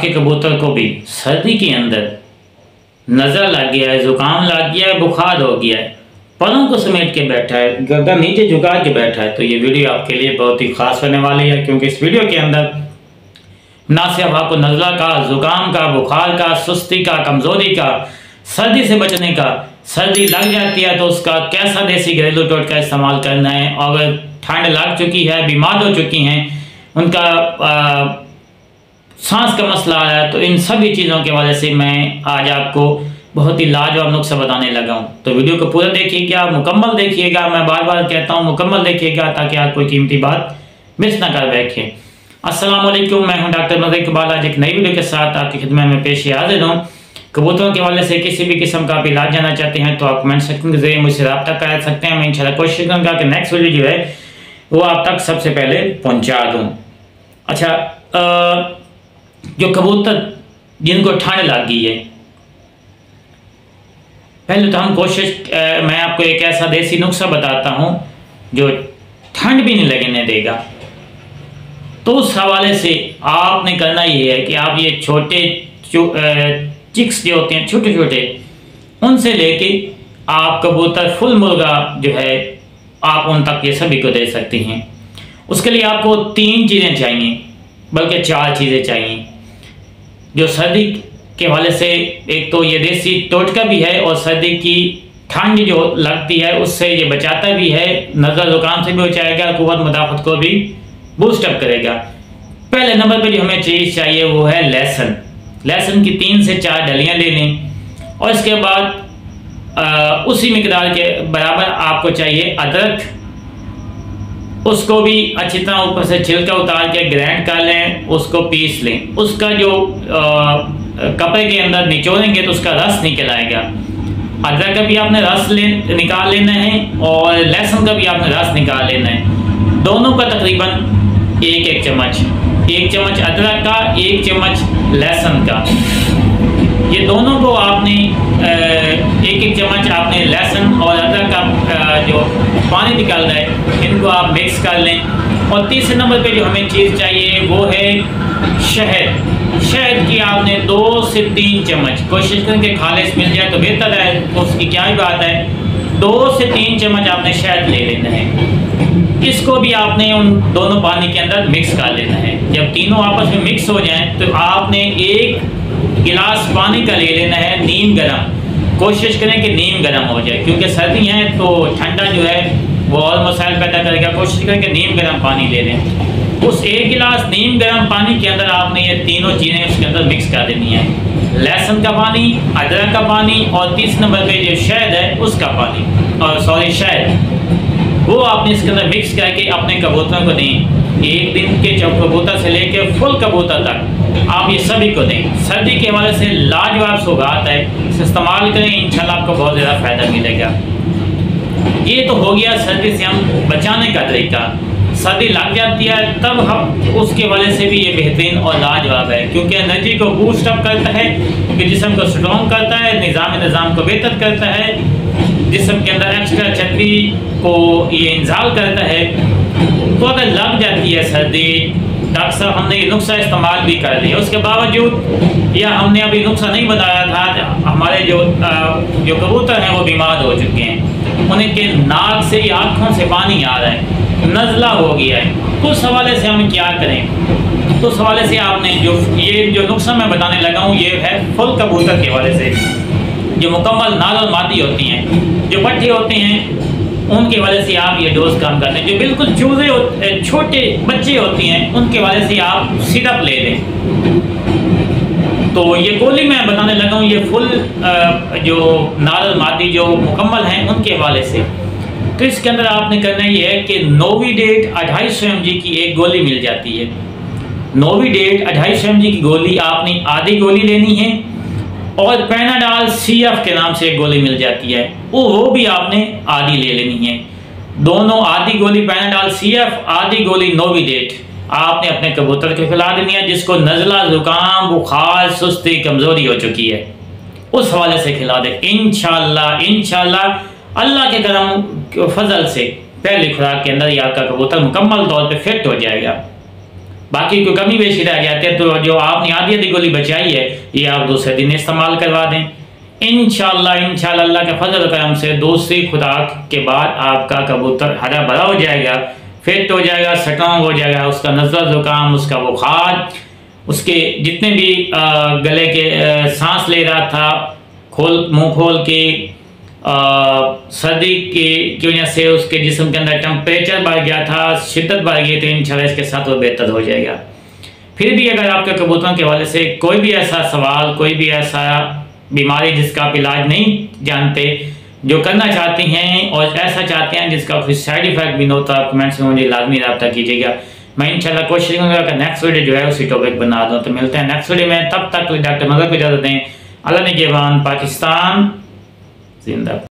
आपके कबूतर को भी सर्दी के अंदर नज़र लग गया है, ज़ुकाम लग गया है, बुखार हो गया है, पलों को समेट के बैठा है, गर्दन नीचे झुका के बैठा है, तो ये वीडियो आपके लिए बहुत ही खास होने वाली है। क्योंकि इस वीडियो के अंदर ना सिर्फ आपको नज़ला का, ज़ुकाम का, बुखार का, सुस्ती का, कमज़ोरी का, सर्दी से बचने का, सर्दी लग जाती है तो उसका कैसा देसी घरेलू टोटका इस्तेमाल करना है, और अगर ठंड लग चुकी है, बीमार हो चुकी हैं, उनका सांस का मसला आ रहा है, तो इन सभी चीज़ों के वजह से मैं आज आपको बहुत ही लाजवाब नुस्खा बताने लगा हूँ। तो वीडियो को पूरा देखिएगा, मुकम्मल देखिएगा। मैं बार बार कहता हूँ मुकम्मल देखिएगा ताकि आप कोई कीमती बात मिस ना कर बैठे। अस्सलाम वालेकुम, मैं हूँ डॉक्टर मज़हर इकबाल। आज एक नई वीडियो के साथ आपकी खिदमत में पेश हाजिर हूँ। कबूतरों के हवाले से किसी भी किस्म का आप इलाज जाना चाहते हैं तो आप कमेंट सेक्शन के जरिए मुझसे रब्ता कर सकते हैं। मैं इंशाल्लाह कोशिश करूँगा कि नेक्स्ट वीडियो जो है वो आप तक सबसे पहले पहुँचा दूँ। अच्छा, जो कबूतर जिनको ठंड लग गई है, पहले तो हम मैं आपको एक ऐसा देसी नुस्खा बताता हूँ जो ठंड भी नहीं लगने देगा। तो उस हवाले से आपने करना ये है कि आप ये छोटे चिक्स जो होते हैं छोटे छोटे, उनसे लेके आप कबूतर फुल मुर्गा जो है आप उन तक ये सभी को दे सकते हैं। उसके लिए आपको 3 चीज़ें चाहिए, बल्कि 4 चीज़ें चाहिए जो सर्दी के हवाले से, एक तो ये देसी टोटका भी है और सर्दी की ठंड जो लगती है उससे ये बचाता भी है, नज़र ज़ुकाम से भी बचाएगा, कुव्वत मुदाफ़त को भी बूस्टअप करेगा। पहले नंबर पे जो हमें चीज़ चाहिए वो है लहसुन। लहसुन की 3 से 4 डलियाँ ले लें और इसके बाद उसी मिकदार के बराबर आपको चाहिए अदरक। उसको भी अच्छी तरह ऊपर से छिलका उतार के ग्राइंड कर लें, उसको पीस लें। उसका जो कपड़े के अंदर निचोड़ेंगे तो उसका रस निकल आएगा। अदरक का भी आपने रस निकाल लेना है और लहसुन का भी आपने रस निकाल लेना है। दोनों का तकरीबन 1-1 चम्मच, 1 चम्मच अदरक का, 1 चम्मच लहसुन का, ये दोनों को आपने 1-1 चम्मच आपने लहसुन और अदरक का जो पानी निकालना है इनको आप मिक्स कर लें। और तीसरे नंबर पे जो हमें चीज़ चाहिए वो है शहद। शहद की आपने 2 से 3 चम्मच, कोशिश करें कि खालिस मिल जाए तो बेहतर है, तो उसकी क्या ही बात है। 2 से 3 चम्मच आपने शहद ले लेना है। इसको भी आपने उन दोनों पानी के अंदर मिक्स कर लेना है। जब तीनों आपस में मिक्स हो जाएं तो आपने 1 गिलास पानी का ले लेना है नीम गर्म। कोशिश करें कि नीम गर्म हो जाए, क्योंकि सर्दी है तो ठंडा जो है वो और मसाइल पैदा करेगा। कोशिश करें कि नीम गर्म पानी ले लें। उस 1 गिलास नीम गर्म पानी के अंदर आपने ये तीनों चीज़ें उसके अंदर मिक्स कर देनी है। लहसुन का पानी, अदरक का पानी और 30 नंबर पे जो शहद है उसका पानी, और सॉरी शहद, वो आपने इसके अंदर मिक्स करके अपने कबूतरों को दें। 1 दिन के कबूतर से लेके फुल कबूतर तक आप ये सभी को दें। सर्दी के हवाले से लाजवाब सौगात है, इसे इस्तेमाल करें, इंशाल्लाह आपको बहुत ज़्यादा फ़ायदा मिलेगा। ये तो हो गया सर्दी से हम बचाने का तरीका। सर्दी लग जाती है तब हम उसके वजह से भी ये बेहतरीन और लाजवाब है, क्योंकि एनर्जी को बूस्ट अप करता है, क्योंकि जिस्म को स्ट्रॉन्ग करता है, निज़ाम को बेहतर करता है, जिस्म के अंदर एक्स्ट्रा चर्बी को ये इंजाल करता है। तो अगर लग जाती है सर्दी, डॉक्टर साहब हमने ये नुस्खा इस्तेमाल भी कर लिया, उसके बावजूद या हमने अभी नुस्खा नहीं बताया था, हमारे जो कबूतर हैं वो बीमार हो चुके हैं, उनके नाक से या आँखों से पानी आ रहा है, नज़ला हो गया है। तो उस हवाले से हम क्या करें? तो उस हवाले से आपने जो नुस्खा मैं बताने लगा हूँ ये है फुल कबूतर के हवाले से। जो मुकम्मल नाल और मादी होती हैं, जो पट्टे होते हैं, उनके वजह से आप ये डोज काम करते हैं। जो बिल्कुल चूजे छोटे बच्चे होती हैं उनके वजह से आप सिरप ले लें। तो ये गोली मैं बताने लगा हूँ ये फुल जो नाल मादी जो मुकम्मल हैं उनके हवाले से। तो इसके अंदर आपने करना ये है कि नोविडेट 250 mg की एक गोली मिल जाती है। नोविडेट 250 mg की गोली आपने आधी गोली लेनी है, और पैनाडॉल CF के नाम से एक गोली मिल जाती है, वो भी आपने आधी ले लेनी है। दोनों आधी गोली पैनाडॉल CF, आधी गोली नोविडेट आपने अपने कबूतर को खिला देनी है, जिसको नज़ला, ज़ुकाम, बुखार, सुस्ती, कमज़ोरी हो चुकी है, उस हवाले से खिला दे। इंशाल्लाह अल्लाह के करम फजल से पहली खुराक के अंदर ही आपका कबूतर मुकम्मल तौर पे फिट हो जाएगा। बाकी कोई कमी बेशी रह जाती है तो जो आपने आधी गोली बचाई है ये आप दूसरे दिन इस्तेमाल करवा दें। इंशाअल्लाह अल्लाह के फजल करम से दूसरी खुराक के बाद आपका कबूतर हरा भरा हो जाएगा, फिट हो जाएगा, स्ट्रॉन्ग हो जाएगा। उसका नज़ला ज़ुकाम, उसका बुखार, उसके जितने भी गले के सांस ले रहा था मुंह खोल के, सर्दी की वजह से उसके जिस्म के अंदर टेम्परेचर बढ़ गया था, शिद्दत बढ़ गई, तो इंशाल्लाह इसके साथ वो बेहतर हो जाएगा। फिर भी अगर आपके कबूतरों के हवाले से कोई भी ऐसा सवाल, कोई भी ऐसा बीमारी जिसका आप इलाज नहीं जानते, जो करना चाहती हैं और ऐसा चाहते हैं जिसका कोई साइड इफेक्ट भी न हो, तो आप कमेंट्स में मुझे लाजमी रब्ता कीजिएगा। मैं इंशाल्लाह कोशिश करूँगा कि नेक्स्ट वीडियो जो है उसी टॉपिक बना दूँ। तो मिलते हैं नेक्स्ट वीडियो में, तब तक डॉक्टर मज़हर को इजाज़त दें। अल्लाह ने जवान, पाकिस्तान जिंदा।